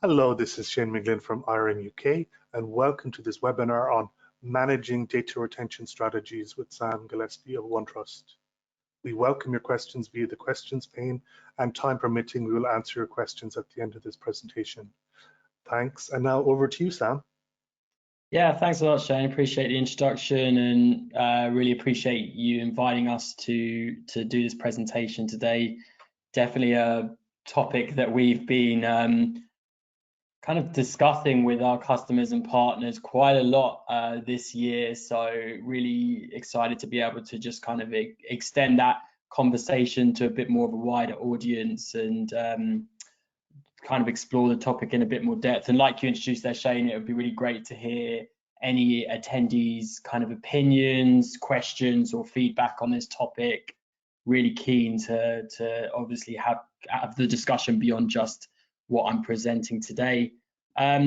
Hello, this is Shane McGlynn from IRN UK, and welcome to this webinar on Managing Data Retention Strategies with Sam Gillespie of OneTrust. We welcome your questions via the questions pane, and time permitting, we will answer your questions at the end of this presentation. Thanks, and now over to you, Sam. Yeah, thanks a lot, Shane. Appreciate the introduction and really appreciate you inviting us to do this presentation today. Definitely a topic that we've been kind of discussing with our customers and partners quite a lot this year. So really excited to be able to just kind of extend that conversation to a bit more of a wider audience and kind of explore the topic in a bit more depth. And like you introduced there, Shane, it would be really great to hear any attendees' kind of opinions, questions, or feedback on this topic. Really keen to obviously have the discussion beyond just what I'm presenting today.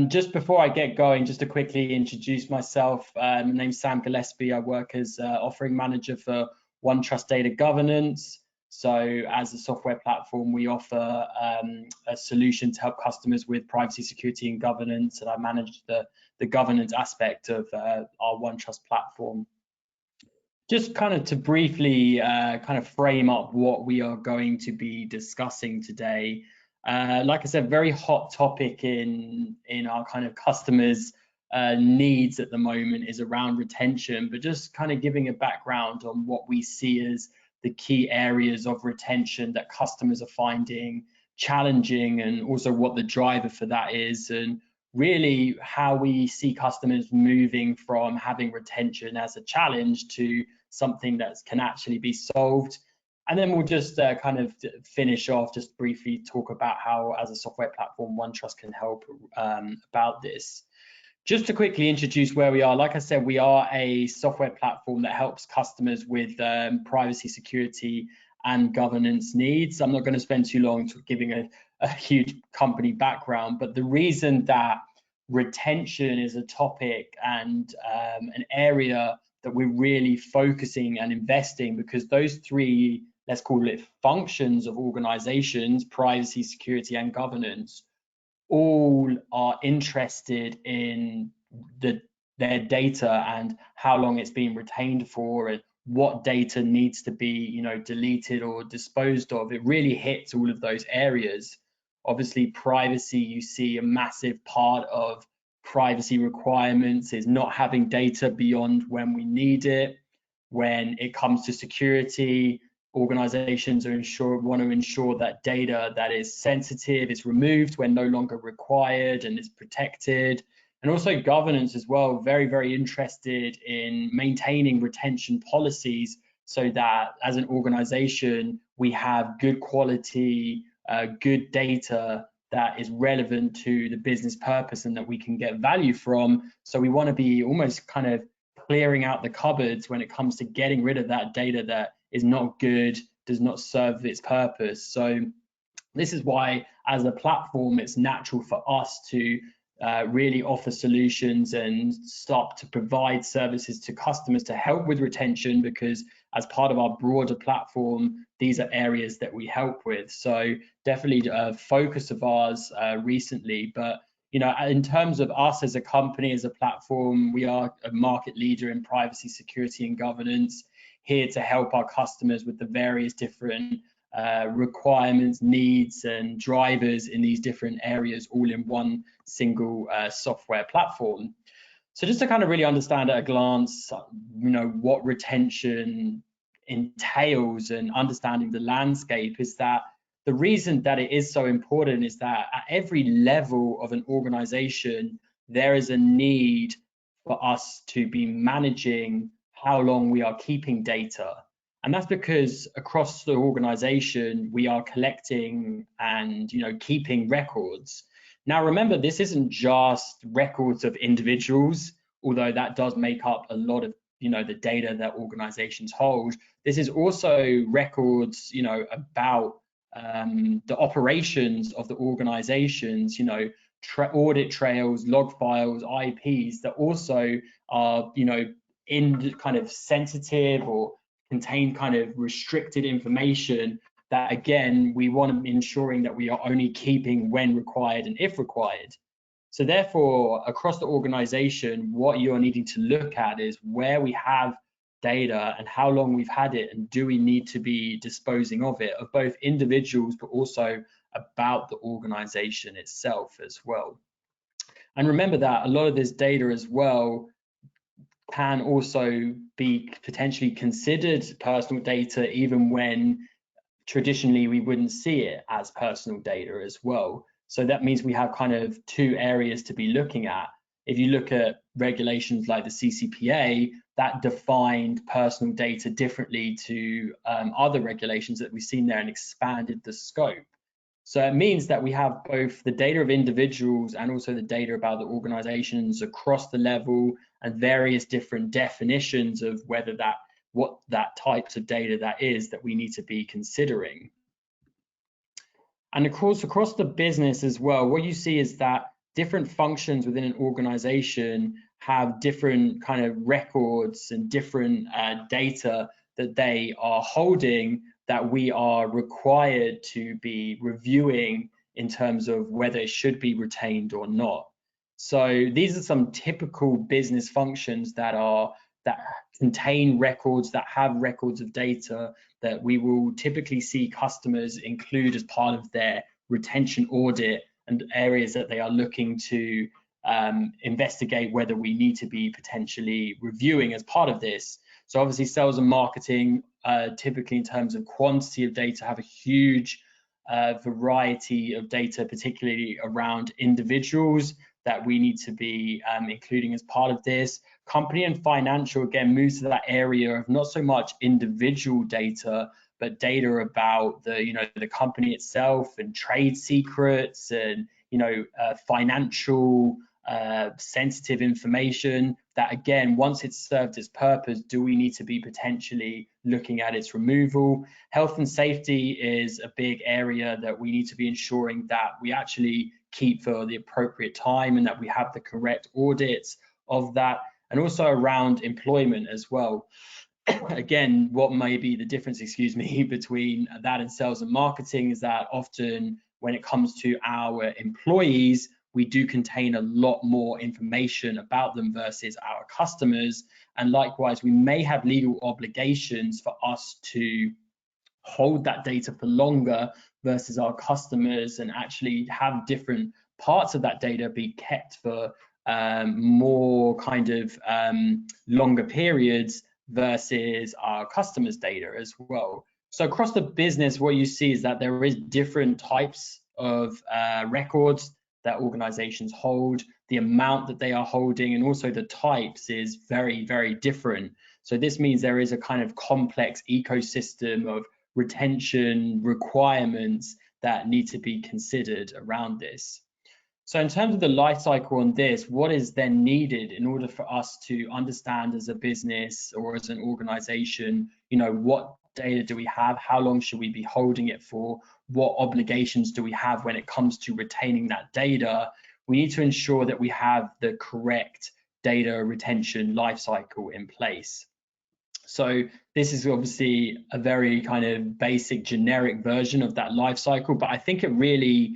Just before I get going, just to quickly introduce myself, my name's Sam Gillespie. I work as offering manager for OneTrust DataGovernance. So as a software platform, we offer a solution to help customers with privacy, security, and governance, and I manage the governance aspect of our OneTrust platform. Just kind of to briefly kind of frame up what we are going to be discussing today. Like I said, very hot topic in our kind of customers' needs at the moment is around retention, but just kind of giving a background on what we see as the key areas of retention that customers are finding challenging, and also what the driver for that is, and really how we see customers moving from having retention as a challenge to something that can actually be solved. And then we'll just kind of finish off, just briefly talk about how, as a software platform, OneTrust can help about this. Just to quickly introduce where we are, like I said, we are a software platform that helps customers with privacy, security, and governance needs. I'm not going to spend too long giving a huge company background, but the reason that retention is a topic and an area that we're really focusing and investing, because those three, let's call it functions of organizations, privacy, security, and governance, all are interested in their data and how long it's been retained for, and what data needs to be, deleted or disposed of. It really hits all of those areas. Obviously, privacy, you see a massive part of privacy requirements is not having data beyond when we need it. When it comes to security, organizations want to ensure that data that is sensitive is removed when no longer required and is protected. And also governance as well, very, very interested in maintaining retention policies so that as an organization, we have good quality, good data that is relevant to the business purpose and that we can get value from. So we want to be almost kind of clearing out the cupboards when it comes to getting rid of that data that is not good, does not serve its purpose. So this is why, as a platform, it's natural for us to really offer solutions and start to provide services to customers to help with retention, because as part of our broader platform, these are areas that we help with. So definitely a focus of ours recently. But in terms of us as a company, as a platform, we are a market leader in privacy, security, and governance, here to help our customers with the various different requirements, needs, and drivers in these different areas, all in one single software platform. So just to kind of really understand at a glance, what retention entails and understanding the landscape, is that the reason that it is so important is that at every level of an organization, there is a need for us to be managing how long we are keeping data. And that's because across the organization, we are collecting and keeping records. Now, remember, this isn't just records of individuals, although that does make up a lot of the data that organizations hold. This is also records about the operations of the organizations, audit trails, log files, IPs that also are in kind of sensitive or contain kind of restricted information that, again, we want to be ensuring that we are only keeping when required and if required. So therefore, across the organization, what you're needing to look at is where we have data and how long we've had it, and do we need to be disposing of it, of both individuals, but also about the organization itself as well. And remember that a lot of this data as well can also be potentially considered personal data, even when traditionally we wouldn't see it as personal data as well. So that means we have kind of two areas to be looking at. If you look at regulations like the CCPA, that defined personal data differently to other regulations that we've seen there and expanded the scope. So it means that we have both the data of individuals and also the data about the organizations across the level, and various different definitions of whether that, what that types of data that is that we need to be considering. And of course, across the business as well, what you see is that different functions within an organization have different kind of records and different data that they are holding, that we are required to be reviewing in terms of whether it should be retained or not. So these are some typical business functions that contain records, that have records of data that we will typically see customers include as part of their retention audit, and areas that they are looking to investigate whether we need to be potentially reviewing as part of this. So obviously sales and marketing, typically in terms of quantity of data, have a huge variety of data, particularly around individuals, that we need to be including as part of this. Company and financial, again, moves to that area of not so much individual data, but data about the, the company itself, and trade secrets, and financial sensitive information that, again, once it's served its purpose, do we need to be potentially looking at its removal? Health and safety is a big area that we need to be ensuring that we actually keep for the appropriate time, and that we have the correct audits of that. And also around employment as well. Again, what may be the difference, between that and sales and marketing is that often when it comes to our employees, we do contain a lot more information about them versus our customers. And likewise, we may have legal obligations for us to hold that data for longer versus our customers, and actually have different parts of that data be kept for more kind of longer periods versus our customers' data as well. So across the business, what you see is that there is different types of records that organizations hold. The amount that they are holding and also the types is very, very different. So this means there is a kind of complex ecosystem of retention requirements that need to be considered around this. So in terms of the life cycle on this, what is then needed in order for us to understand as a business or as an organization, what data do we have? How long should we be holding it for? What obligations do we have when it comes to retaining that data? We need to ensure that we have the correct data retention life cycle in place. So this is obviously a very kind of basic generic version of that life cycle, but I think it really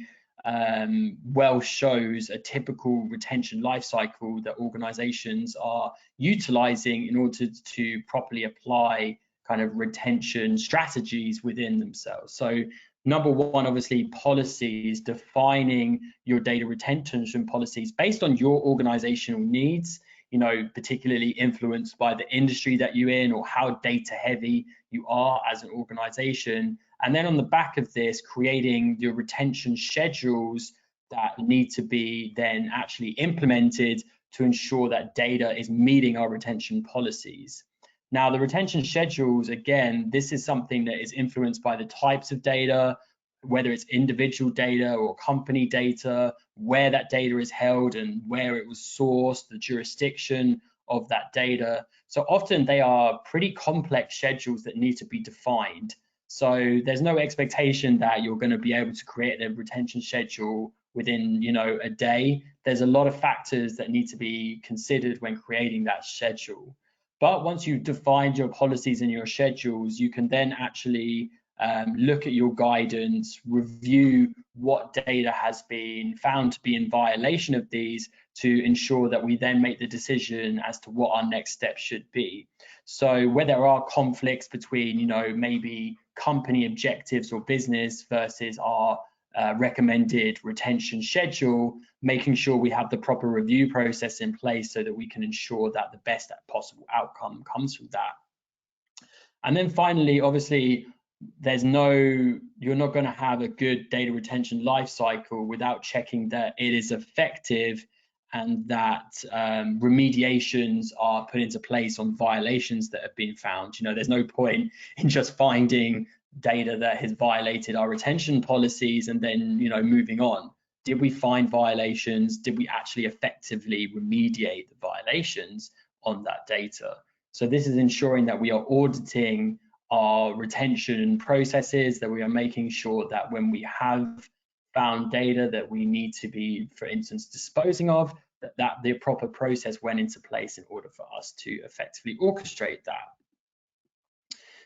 well shows a typical retention life cycle that organizations are utilizing in order to properly apply kind of retention strategies within themselves. So number one, obviously, policies, defining your data retention policies based on your organizational needs, particularly influenced by the industry that you're in or how data heavy you are as an organization. And then on the back of this, creating your retention schedules that need to be then actually implemented to ensure that data is meeting our retention policies. Now, the retention schedules, again, this is something that is influenced by the types of data, whether it's individual data or company data, where that data is held and where it was sourced, the jurisdiction of that data. So often they are pretty complex schedules that need to be defined. So there's no expectation that you're going to be able to create a retention schedule within, a day. There's a lot of factors that need to be considered when creating that schedule. But once you've defined your policies and your schedules, you can then actually look at your guidance, review what data has been found to be in violation of these, to ensure that we then make the decision as to what our next step should be. So where there are conflicts between, you know, maybe company objectives or business versus our recommended retention schedule, making sure we have the proper review process in place so that we can ensure that the best possible outcome comes from that. And then finally, obviously, you're not going to have a good data retention lifecycle without checking that it is effective and that remediations are put into place on violations that have been found. You know, there's no point in just finding data that has violated our retention policies and then, you know, moving on. Did we find violations? Did we actually effectively remediate the violations on that data? So this is ensuring that we are auditing our retention processes, that we are making sure that when we have found data that we need to be, for instance, disposing of, that the proper process went into place in order for us to effectively orchestrate that.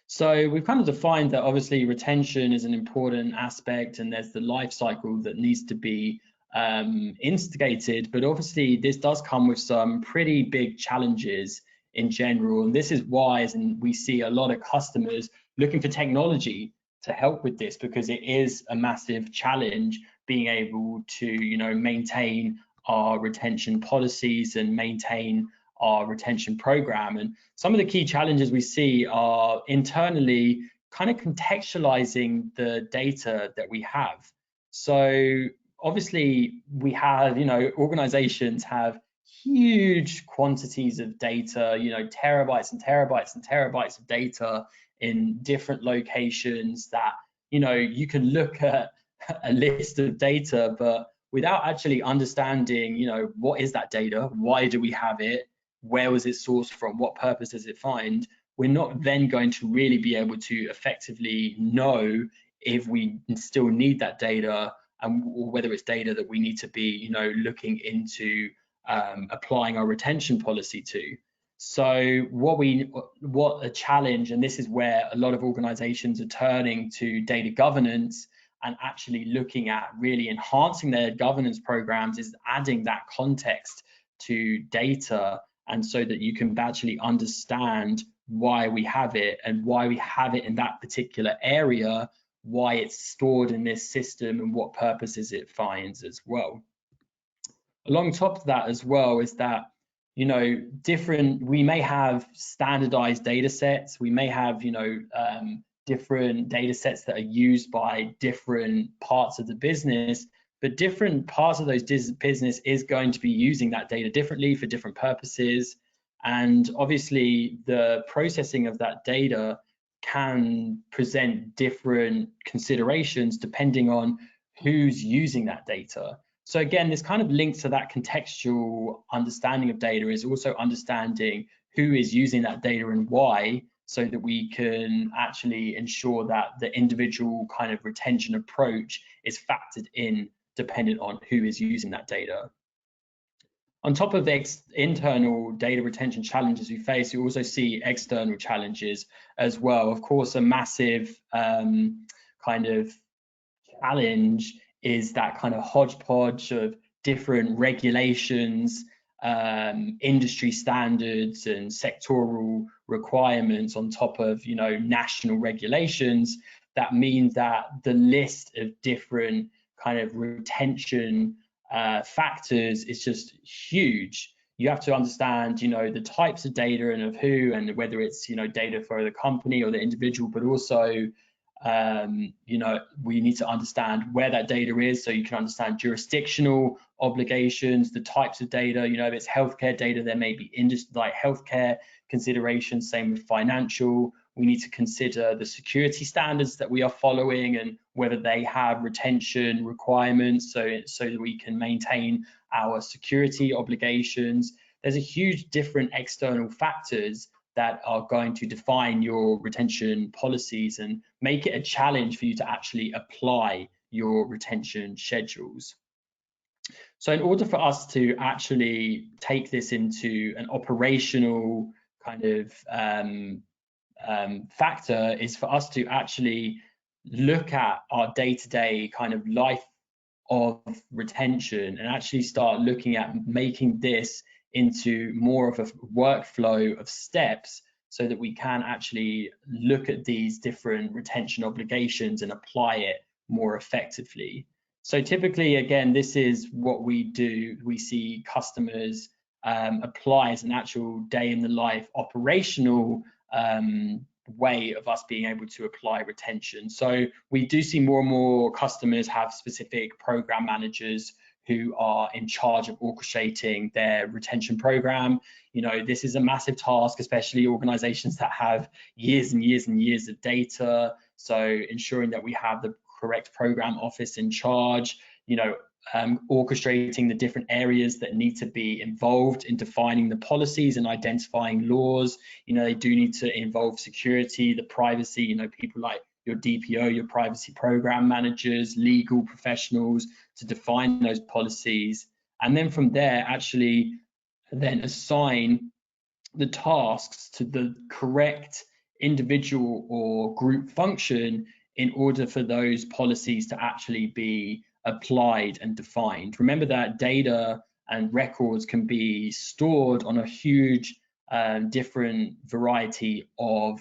So we've kind of defined that obviously retention is an important aspect, and there's the life cycle that needs to be instigated, but obviously this does come with some pretty big challenges in general, and this is why we see a lot of customers looking for technology to help with this, because it is a massive challenge being able to, you know, maintain our retention policies and maintain our retention program. And some of the key challenges we see are internally kind of contextualizing the data that we have. So obviously we have, you know, organizations have huge quantities of data, you know, terabytes and terabytes and terabytes of data in different locations that, you know, you can look at a list of data, but without actually understanding, you know, what is that data? Why do we have it? Where was it sourced from? What purpose does it find? We're not then going to really be able to effectively know if we still need that data, and whether it's data that we need to be, you know, looking into applying our retention policy to. So what a challenge, and this is where a lot of organizations are turning to data governance and actually looking at really enhancing their governance programs, is adding that context to data, and so that you can actually understand why we have it and why we have it in that particular area, why it's stored in this system and what purposes it finds as well. Along top of that as well is that, you know, we may have standardized data sets, we may have, you know, different data sets that are used by different parts of the business, but different parts of those business is going to be using that data differently for different purposes. And obviously the processing of that data can present different considerations depending on who's using that data. So again, this kind of links to that contextual understanding of data, is also understanding who is using that data and why, so that we can actually ensure that the individual kind of retention approach is factored in dependent on who is using that data. On top of the internal data retention challenges we face, you also see external challenges as well. Of course, a massive kind of challenge is that kind of hodgepodge of different regulations, industry standards and sectoral requirements on top of, you know, national regulations. That means that the list of different kind of retention factors is just huge. You have to understand, you know, the types of data and of who, and whether it's, you know, data for the company or the individual, but also you know, we need to understand where that data is, so you can understand jurisdictional obligations, the types of data. You know, if it's healthcare data, there may be industry, like healthcare considerations. Same with financial. We need to consider the security standards that we are following and whether they have retention requirements, so that we can maintain our security obligations. There's a huge different external factors that are going to define your retention policies and make it a challenge for you to actually apply your retention schedules. So in order for us to actually take this into an operational kind of factor, is for us to actually look at our day-to-day kind of life of retention and actually start looking at making this into more of a workflow of steps so that we can actually look at these different retention obligations and apply it more effectively. So typically, again, this is what we do. We see customers apply as an actual day in the life operational way of us being able to apply retention. So we do see more and more customers have specific program managers who are in charge of orchestrating their retention program. You know, this is a massive task, especially organizations that have years and years and years of data. So ensuring that we have the correct program office in charge, you know, orchestrating the different areas that need to be involved in defining the policies and identifying laws. You know, they do need to involve security, the privacy, you know, people like your DPO, your privacy program managers, legal professionals to define those policies. And then from there, actually then assign the tasks to the correct individual or group function in order for those policies to actually be applied and defined. Remember that data and records can be stored on a huge different variety of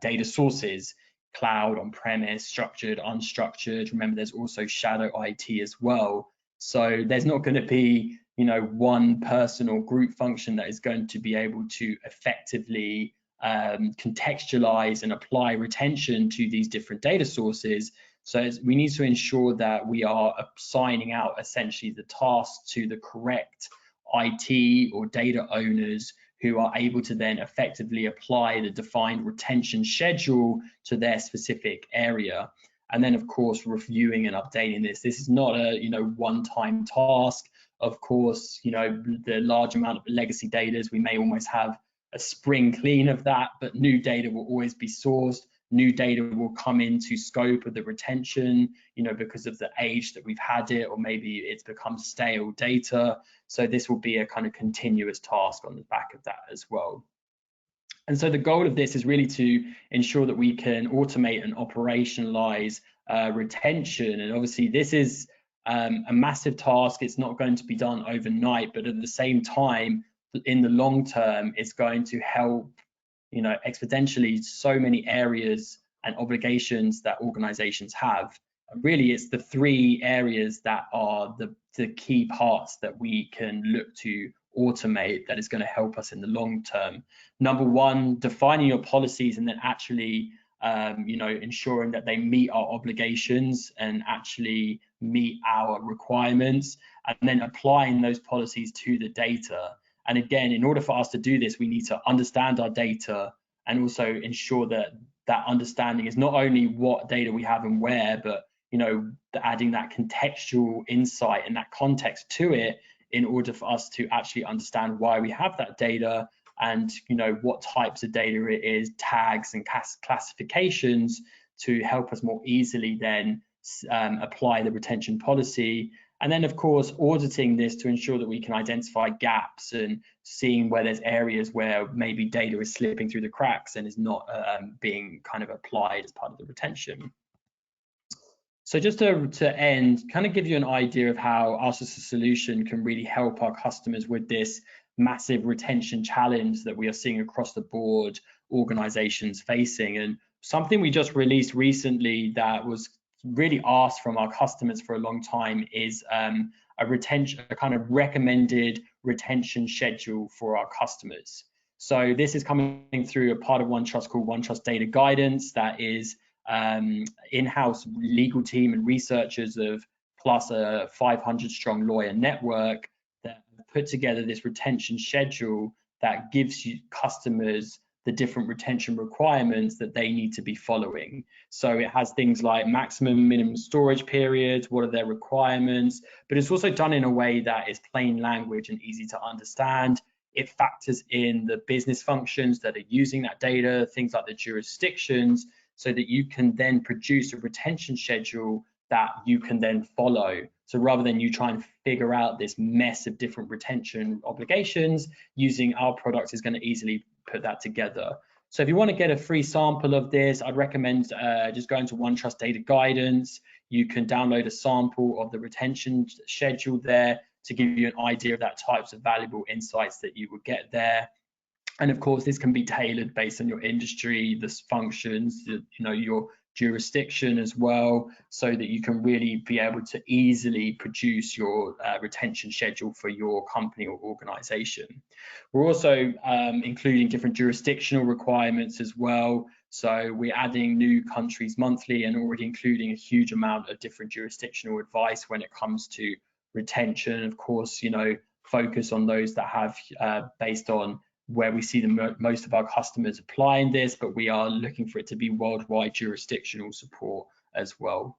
data sources: cloud, on-premise, structured, unstructured. Remember, there's also shadow IT as well. So there's not going to be, you know, one person or group function that is going to be able to effectively contextualize and apply retention to these different data sources. So we need to ensure that we are assigning out essentially the tasks to the correct IT or data owners who are able to then effectively apply the defined retention schedule to their specific area. And then, of course, reviewing and updating this. This is not a, you know, one-time task. Of course, you know, the large amount of legacy data, we may almost have a spring clean of that, but new data will always be sourced. New data will come into scope of the retention, you know, because of the age that we've had it, or maybe it's become stale data. So this will be a kind of continuous task on the back of that as well. And so the goal of this is really to ensure that we can automate and operationalize retention. And obviously this is a massive task. It's not going to be done overnight, but at the same time, in the long term, it's going to help, you know, exponentially so many areas and obligations that organizations have. And really, it's the three areas that are the key parts that we can look to automate that is going to help us in the long term. Number one, defining your policies and then actually you know, ensuring that they meet our obligations and actually meet our requirements, and then applying those policies to the data. And again, in order for us to do this, we need to understand our data and also ensure that that understanding is not only what data we have and where, but, you know, adding that contextual insight and that context to it in order for us to actually understand why we have that data and, you know, what types of data it is, tags and classifications to help us more easily then apply the retention policy. And then, of course, auditing this to ensure that we can identify gaps and seeing where there's areas where maybe data is slipping through the cracks and is not being kind of applied as part of the retention. So just to end, kind of give you an idea of how us as a solution can really help our customers with this massive retention challenge that we are seeing across the board organizations facing. And something we just released recently that was really asked from our customers for a long time is a kind of recommended retention schedule for our customers. So this is coming through a part of OneTrust called OneTrust DataGuidance that is in-house legal team and researchers of plus a 500 strong lawyer network that put together this retention schedule that gives you customers the different retention requirements that they need to be following. So it has things like maximum, minimum storage periods, what are their requirements, but it's also done in a way that is plain language and easy to understand. It factors in the business functions that are using that data, things like the jurisdictions, so that you can then produce a retention schedule that you can then follow. So rather than you try and figure out this mess of different retention obligations, using our product is going to easily put that together. So if you want to get a free sample of this, I'd recommend just going to OneTrust DataGuidance. You can download a sample of the retention schedule there to give you an idea of that types of valuable insights that you would get there. And of course, this can be tailored based on your industry, the functions, your jurisdiction as well, so that you can really be able to easily produce your retention schedule for your company or organization. We're also including different jurisdictional requirements as well. So we're adding new countries monthly and already including a huge amount of different jurisdictional advice when it comes to retention. Of course, focus on those that have based on where we see the most of our customers applying this, but we are looking for it to be worldwide jurisdictional support as well.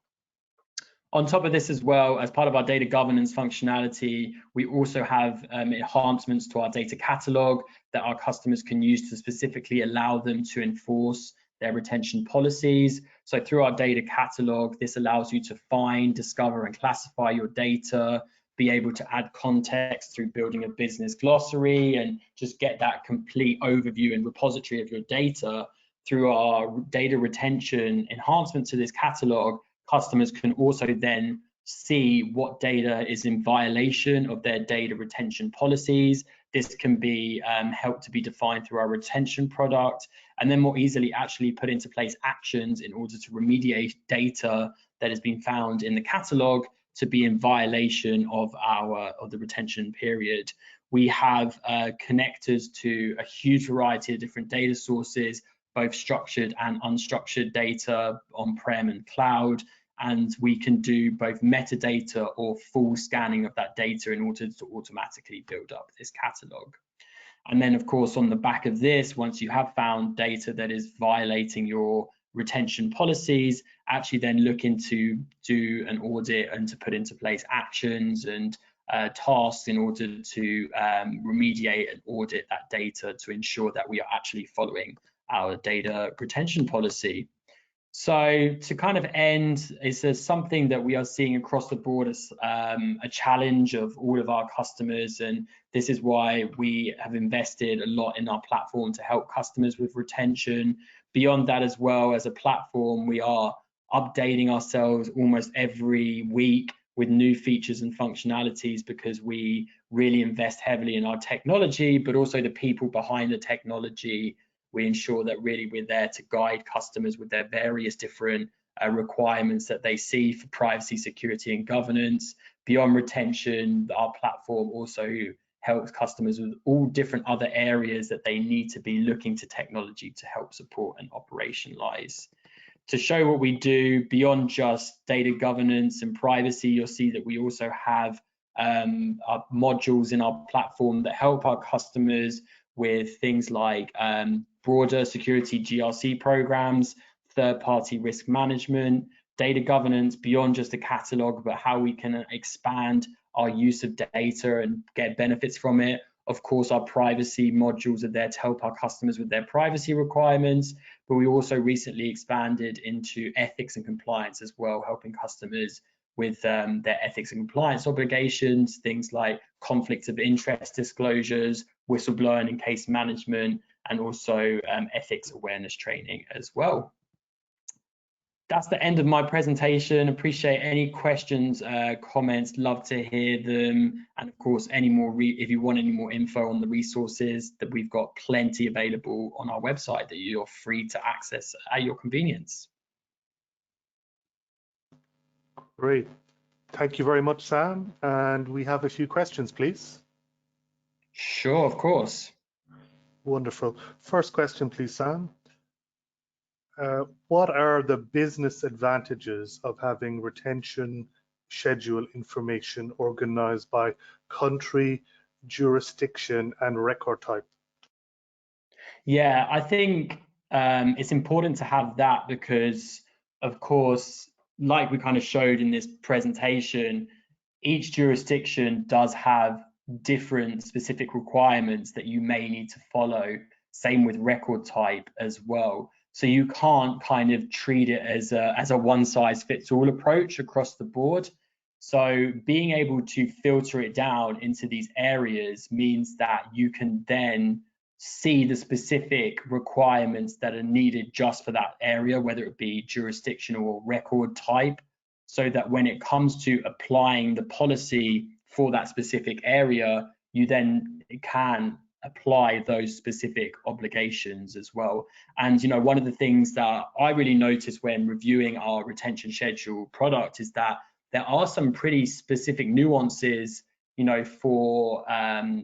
On top of this as well, as part of our data governance functionality, we also have enhancements to our data catalog that our customers can use to specifically allow them to enforce their retention policies. So through our data catalog, this allows you to find, discover, and classify your data, be able to add context through building a business glossary, and just get that complete overview and repository of your data. Through our data retention enhancement to this catalog, customers can also then see what data is in violation of their data retention policies. This can be helped to be defined through our retention product, and then more easily actually put into place actions in order to remediate data that has been found in the catalog to be in violation of the retention period. We have connectors to a huge variety of different data sources, both structured and unstructured data on-prem and cloud, and we can do both metadata or full scanning of that data in order to automatically build up this catalog. And then of course, on the back of this, once you have found data that is violating your retention policies, actually then looking to do an audit and to put into place actions and tasks in order to remediate and audit that data to ensure that we are actually following our data retention policy. So to kind of end, is there something that we are seeing across the board as a challenge of all of our customers, and this is why we have invested a lot in our platform to help customers with retention. Beyond that as well, as a platform, we are updating ourselves almost every week with new features and functionalities, because we really invest heavily in our technology, but also the people behind the technology. We ensure that really we're there to guide customers with their various different requirements that they see for privacy, security, and governance. Beyond retention, our platform also helps customers with all different other areas that they need to be looking to technology to help support and operationalize. To show what we do beyond just data governance and privacy, you'll see that we also have our modules in our platform that help our customers with things like broader security GRC programs, third-party risk management, data governance beyond just a catalog, but how we can expand our use of data and get benefits from it. Of course, our privacy modules are there to help our customers with their privacy requirements, but we also recently expanded into ethics and compliance as well, helping customers with their ethics and compliance obligations, things like conflicts of interest disclosures, whistleblowing and case management, and also ethics awareness training as well. That's the end of my presentation. Appreciate any questions, comments, love to hear them. And of course, any more if you want any more info on the resources, that we've got plenty available on our website that you're free to access at your convenience. Great. Thank you very much, Sam. And we have a few questions, please. Sure, of course. Wonderful. First question, please, Sam. What are the business advantages of having retention schedule information organized by country, jurisdiction, and record type? Yeah, I think it's important to have that because, of course, like we kind of showed in this presentation, each jurisdiction does have different specific requirements that you may need to follow. Same with record type as well. So you can't kind of treat it as a one-size-fits-all approach across the board. So being able to filter it down into these areas means that you can then see the specific requirements that are needed just for that area, whether it be jurisdictional or record type, so that when it comes to applying the policy for that specific area, you then can apply those specific obligations as well. And one of the things that I really noticed when reviewing our retention schedule product is that there are some pretty specific nuances for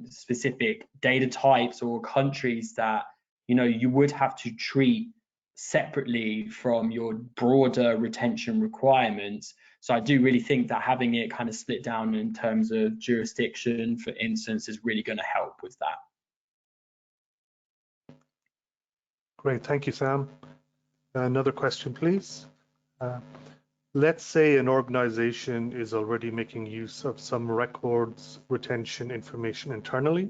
specific data types or countries that you would have to treat separately from your broader retention requirements. So I do really think that having it kind of split down in terms of jurisdiction, for instance, is really going to help with that. Great, thank you, Sam. Another question, please. Let's say an organization is already making use of some records retention information internally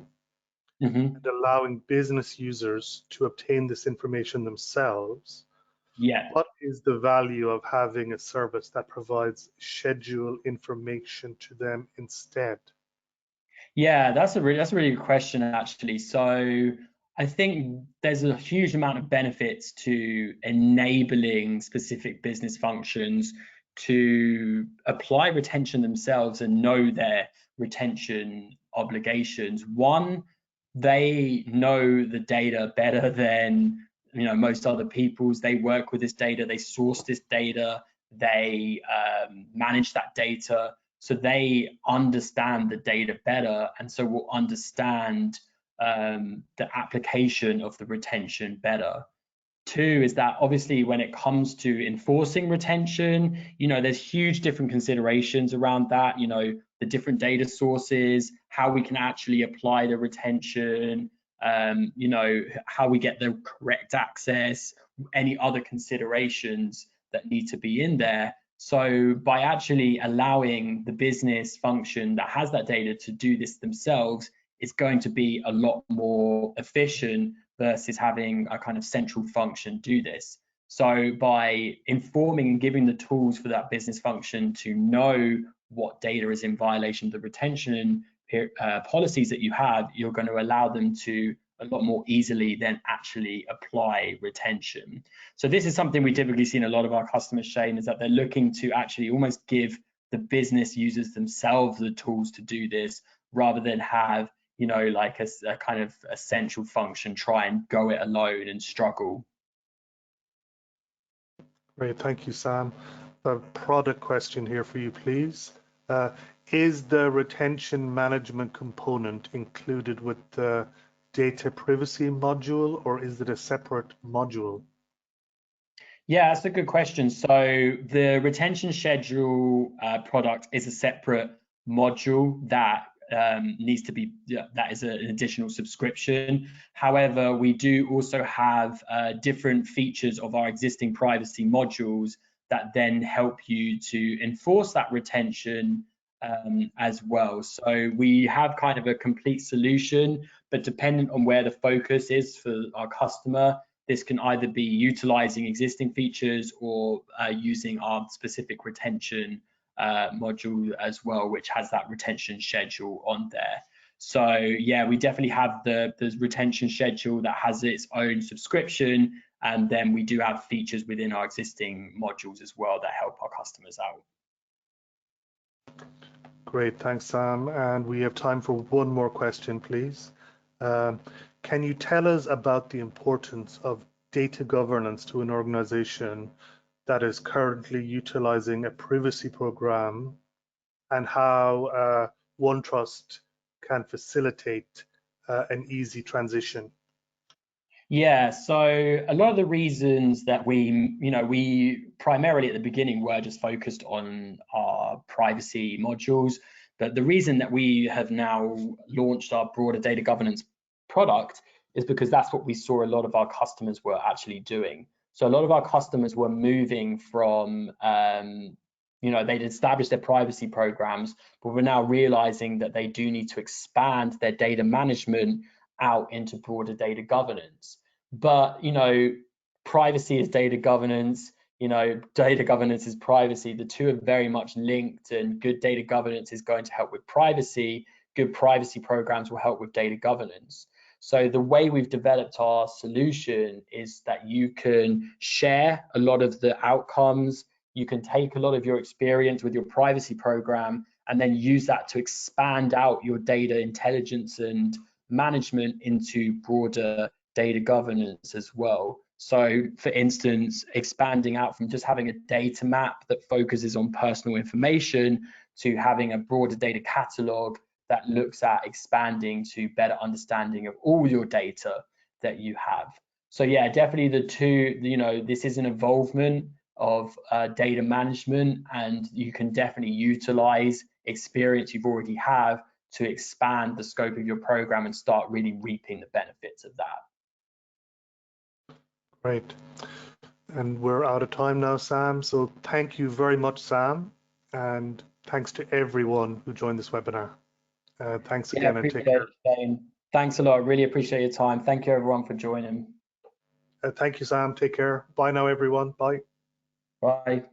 and allowing business users to obtain this information themselves. Yeah. What is the value of having a service that provides schedule information to them instead? Yeah, that's a really good question, actually. So I think there's a huge amount of benefits to enabling specific business functions to apply retention themselves and know their retention obligations. One, they know the data better than most other people's. They work with this data, they source this data, they manage that data. So they understand the data better, and so will understand the application of the retention better. Two is that obviously when it comes to enforcing retention, there's huge different considerations around that, the different data sources, how we can actually apply the retention, how we get the correct access, any other considerations that need to be in there. So by actually allowing the business function that has that data to do this themselves, it's going to be a lot more efficient versus having a kind of central function do this. So by informing and giving the tools for that business function to know what data is in violation of the retention policies that you have, you're going to allow them to a lot more easily then actually apply retention. So this is something we typically see in a lot of our customers, Shane, is that they're looking to actually almost give the business users themselves the tools to do this, rather than have like a kind of essential function try and go it alone and struggle. Great, thank you, Sam. A product question here for you, please. Is the retention management component included with the data privacy module, or is it a separate module? Yeah, that's a good question. So the retention schedule product is a separate module that needs to be, that is an additional subscription. However, we do also have different features of our existing privacy modules that then help you to enforce that retention as well. So we have kind of a complete solution, but dependent on where the focus is for our customer, this can either be utilizing existing features or using our specific retention module as well, which has that retention schedule on there. So yeah, we definitely have the retention schedule that has its own subscription, and then we do have features within our existing modules as well that help our customers out. Great, thanks, Sam. And we have time for one more question, please. Can you tell us about the importance of data governance to an organization that is currently utilizing a privacy program, and how OneTrust can facilitate an easy transition? Yeah, so a lot of the reasons that we primarily at the beginning were just focused on our privacy modules, but the reason that we have now launched our broader data governance product is because that's what we saw a lot of our customers were actually doing. So a lot of our customers were moving from, they'd established their privacy programs, but we're now realizing that they do need to expand their data management out into broader data governance. But privacy is data governance, data governance is privacy. The two are very much linked, and good data governance is going to help with privacy. Good privacy programs will help with data governance. So the way we've developed our solution is that you can share a lot of the outcomes, you can take a lot of your experience with your privacy program and then use that to expand out your data intelligence and management into broader data governance as well. So for instance, expanding out from just having a data map that focuses on personal information to having a broader data catalog that looks at expanding to better understanding of all your data that you have. So yeah, definitely the two, this is an involvement of data management, and you can definitely utilize experience you've already have to expand the scope of your program and start really reaping the benefits of that. Great. And we're out of time now, Sam. So thank you very much, Sam. And thanks to everyone who joined this webinar. Thanks again and take care. Thanks a lot. Really appreciate your time. Thank you everyone for joining. Thank you, Sam. Take care. Bye now, everyone. Bye. Bye.